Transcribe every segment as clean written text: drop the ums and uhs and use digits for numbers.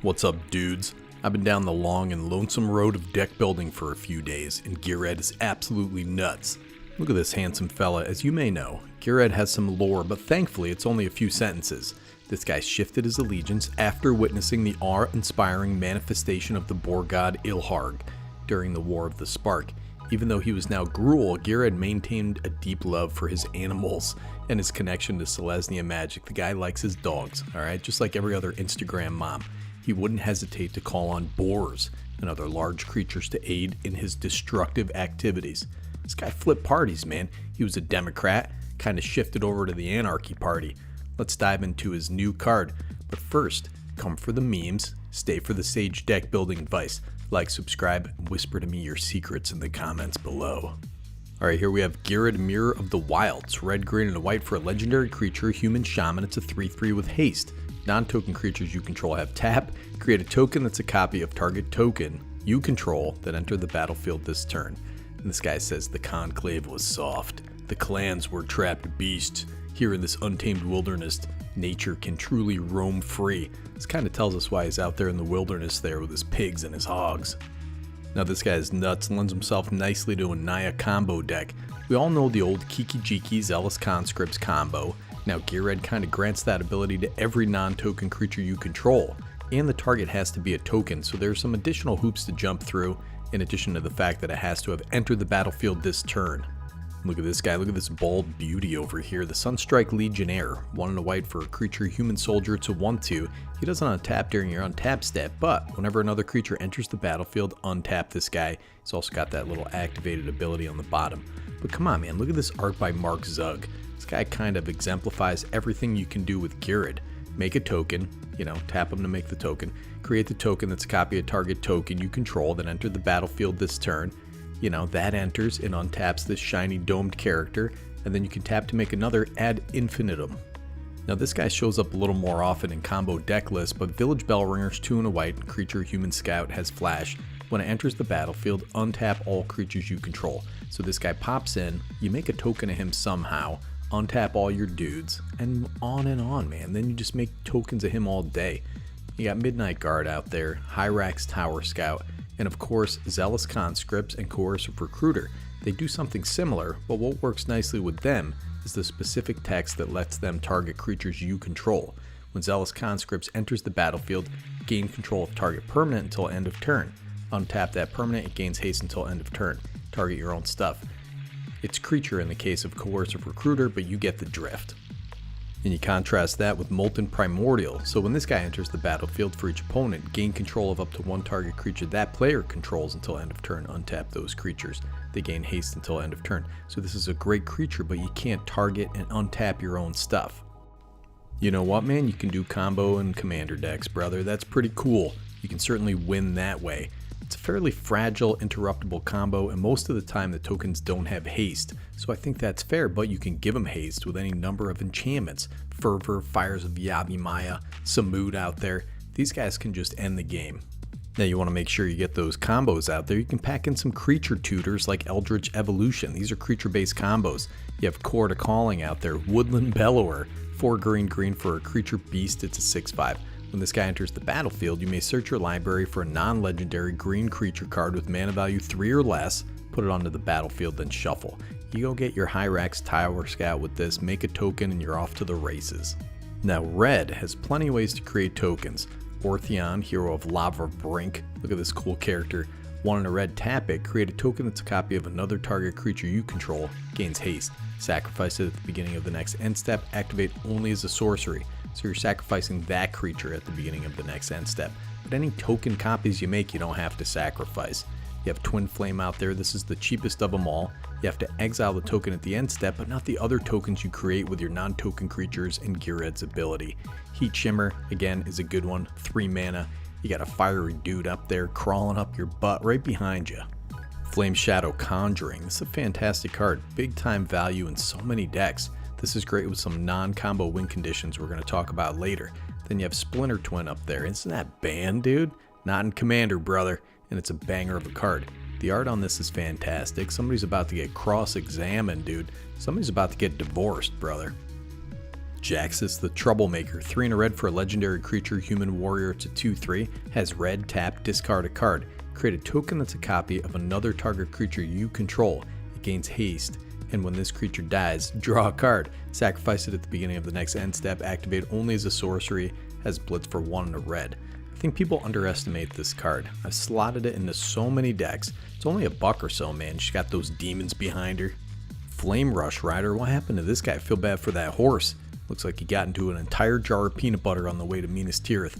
What's up, dudes? I've been down the long and lonesome road of deck building for a few days, and Ghired is absolutely nuts. Look at this handsome fella. As you may know, Ghired has some lore, but thankfully it's only a few sentences. This guy shifted his allegiance after witnessing the awe-inspiring manifestation of the boar god Ilharg during the War of the Spark. Even though he was now Gruul, Ghired maintained a deep love for his animals and his connection to Selesnya magic. The guy likes his dogs, alright? Just like every other Instagram mom. He wouldn't hesitate to call on boars and other large creatures to aid in his destructive activities. This guy flipped parties, man. He was a Democrat, kind of shifted over to the Anarchy Party. Let's dive into his new card. But first, come for the memes, stay for the sage deck building advice. Like, subscribe, and whisper to me your secrets in the comments below. Alright, here we have Ghired, Mirror of the Wilds. Red, green, and white for a legendary creature, human shaman. It's a 3/3 with haste. Non-token creatures you control have tap. Create a token that's a copy of target token you control that enter the battlefield this turn. And this guy says the conclave was soft. The clans were trapped beasts. Here in this untamed wilderness, nature can truly roam free. This kind of tells us why he's out there in the wilderness there with his pigs and his hogs. Now this guy is nuts and lends himself nicely to a Naya combo deck. We all know the old Kiki Jiki Zealous Conscripts combo. Now Ghired kind of grants that ability to every non-token creature you control. And the target has to be a token, so there's some additional hoops to jump through, in addition to the fact that it has to have entered the battlefield this turn. Look at this guy, look at this bald beauty over here, the Sunstrike Legionnaire. 1 and a white for a creature, human soldier, it's a 1/2. He doesn't untap during your untap step, but whenever another creature enters the battlefield, untap this guy. He's also got that little activated ability on the bottom. But come on, man, look at this art by Mark Zug. This guy kind of exemplifies everything you can do with Ghired. Make a token, tap him to make the token. Create the token that's a copy of target token you control that entered the battlefield this turn. That enters and untaps this shiny domed character, and then you can tap to make another ad infinitum. Now this guy shows up a little more often in combo deck lists, but Village Bellringer's 2 and a white, creature human scout has flash. When it enters the battlefield, untap all creatures you control. So this guy pops in, you make a token of him somehow, untap all your dudes, and on, man. Then you just make tokens of him all day. You got Midnight Guard out there, Hyrax Tower Scout, and of course Zealous Conscripts and Coercive Recruiter. They do something similar, but what works nicely with them is the specific text that lets them target creatures you control. When Zealous Conscripts enters the battlefield, gain control of target permanent until end of turn. Untap that permanent, it gains haste until end of turn. Target your own stuff. It's creature in the case of Coercive Recruiter, but you get the drift. And you contrast that with Molten Primordial. So when this guy enters the battlefield, for each opponent, gain control of up to 1 target creature that player controls until end of turn. Untap those creatures. They gain haste until end of turn. So this is a great creature, but you can't target and untap your own stuff. You know what, man? You can do combo and commander decks, brother. That's pretty cool. You can certainly win that way. It's a fairly fragile, interruptible combo, and most of the time the tokens don't have haste, so I think that's fair, but you can give them haste with any number of enchantments. Fervor, Fires of Yavimaya, Samud out there. These guys can just end the game. Now you want to make sure you get those combos out there. You can pack in some creature tutors like Eldritch Evolution. These are creature-based combos. You have Core to Calling out there, Woodland Bellower, 4 green for a creature beast, it's a 6/5. When this guy enters the battlefield, you may search your library for a non-legendary green creature card with mana value 3 or less, put it onto the battlefield, then shuffle. You go get your Hyrax Tower Scout with this, make a token, and you're off to the races. Now red has plenty of ways to create tokens. Ortheon, hero of Lava Brink, look at this cool character. 1 and a red, tap it, create a token that's a copy of another target creature you control, gains haste. Sacrifice it at the beginning of the next end step, activate only as a sorcery. So you're sacrificing that creature at the beginning of the next end step. But any token copies you make, you don't have to sacrifice. You have Twin Flame out there, this is the cheapest of them all. You have to exile the token at the end step, but not the other tokens you create with your non-token creatures and Ghired's ability. Heat Shimmer, again, is a good one, 3 mana. You got a fiery dude up there crawling up your butt right behind you. Flame Shadow Conjuring, this is a fantastic card, big time value in so many decks. This is great with some non-combo win conditions we're going to talk about later. Then you have Splinter Twin up there. Isn't that banned, dude? Not in Commander, brother. And it's a banger of a card. The art on this is fantastic. Somebody's about to get cross-examined, dude. Somebody's about to get divorced, brother. Jaxus the Troublemaker, 3 and a red for a legendary creature, human warrior. It's a 2/3, has red, tap, discard a card. Create a token that's a copy of another target creature you control. It gains haste, and when this creature dies, draw a card. Sacrifice it at the beginning of the next end step, activate only as a sorcery, has blitz for 1 and a red. I think people underestimate this card. I've slotted it into so many decks. It's only $1 or so, man. She's got those demons behind her. Flame Rush Rider, what happened to this guy? I feel bad for that horse. Looks like he got into an entire jar of peanut butter on the way to Minas Tirith.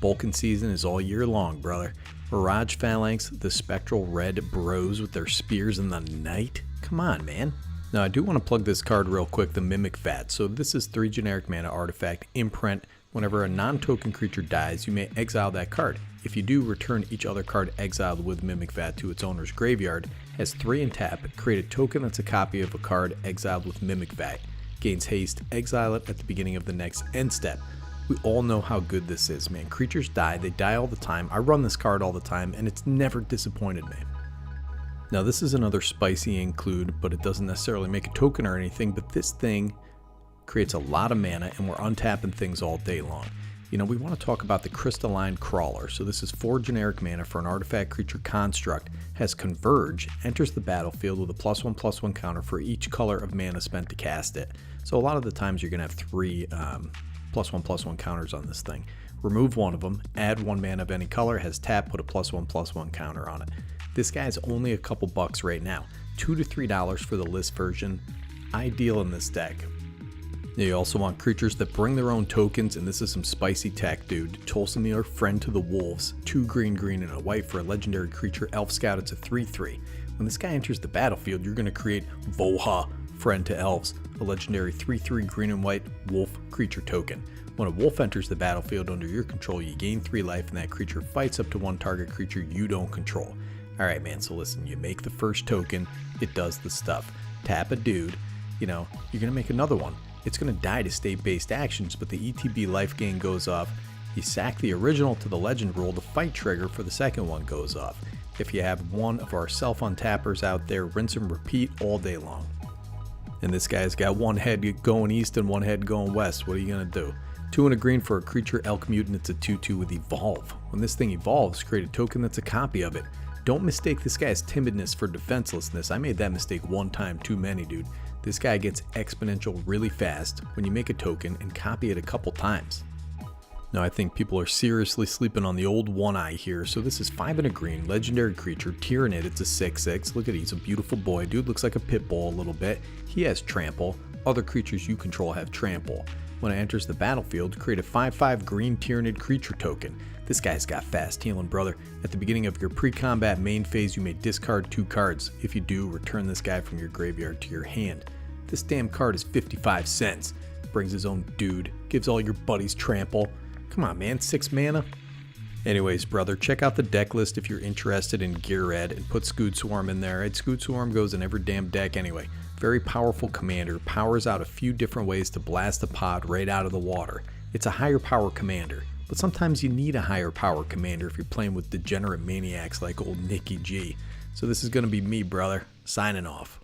Bulking season is all year long, brother. Mirage Phalanx, the spectral red bros with their spears in the night. Come on, man. Now, I do want to plug this card real quick, the Mimic Vat. So this is 3 generic mana artifact, imprint. Whenever a non-token creature dies, you may exile that card. If you do, return each other card exiled with Mimic Vat to its owner's graveyard. Has 3 and tap, create a token that's a copy of a card exiled with Mimic Vat. Gains haste, exile it at the beginning of the next end step. We all know how good this is, man. Creatures die, they die all the time. I run this card all the time, and it's never disappointed me. Now, this is another spicy include, but it doesn't necessarily make a token or anything, but this thing creates a lot of mana, and we're untapping things all day long. You know, we want to talk about the Crystalline Crawler. So this is 4 generic mana for an artifact creature construct, has Converge, enters the battlefield with a +1/+1 counter for each color of mana spent to cast it. So a lot of the times you're going to have 3 +1/+1 counters on this thing. Remove one of them, add 1 mana of any color, has tap, put a +1/+1 counter on it. This guy's only a couple bucks right now, $2 to $3 for the list version. Ideal in this deck. You also want creatures that bring their own tokens, and this is some spicy tech, dude. Tolsimir, Friend to the Wolves, 2 green, and a white for a legendary creature, Elf Scout. It's a 3/3. When this guy enters the battlefield, you're going to create Voha, Friend to Elves, a legendary 3/3 green and white wolf creature token. When a wolf enters the battlefield under your control, you gain 3 life, and that creature fights up to 1 target creature you don't control. Alright, man, so listen, you make the first token, it does the stuff. Tap a dude, you know, you're going to make another one. It's going to die to state-based actions, but the ETB life gain goes off. You sack the original to the legend rule, the fight trigger for the second one goes off. If you have one of our self-untappers out there, rinse and repeat all day long. And this guy's got 1 head going east and 1 head going west. What are you going to do? 2 and a green for a creature, Elk Mutant. It's a 2/2 with Evolve. When this thing evolves, create a token that's a copy of it. Don't mistake this guy's timidness for defenselessness. I made that mistake 1 time too many, dude. This guy gets exponential really fast when you make a token and copy it a couple times. Now, I think people are seriously sleeping on the old 1-eye here. So this is 5 and a green, legendary creature, Tyrannid. It's a 6/6. Look at it, he's a beautiful boy. Dude looks like a pit bull a little bit. He has trample. Other creatures you control have trample. When it enters the battlefield, create a 5/5 green Tyrannid creature token. This guy's got fast healing, brother. At the beginning of your pre-combat main phase, you may discard 2 cards. If you do, return this guy from your graveyard to your hand. This damn card is 55 cents. Brings his own dude. Gives all your buddies trample. Come on, man. 6 mana. Anyways, brother, check out the deck list if you're interested in Ghired, and put Scoot Swarm in there. Scoot Swarm goes in every damn deck anyway. Very powerful commander. Powers out a few different ways to blast a pod right out of the water. It's a higher power commander. But sometimes you need a higher power commander if you're playing with degenerate maniacs like old Nicky G. So this is going to be me, brother, signing off.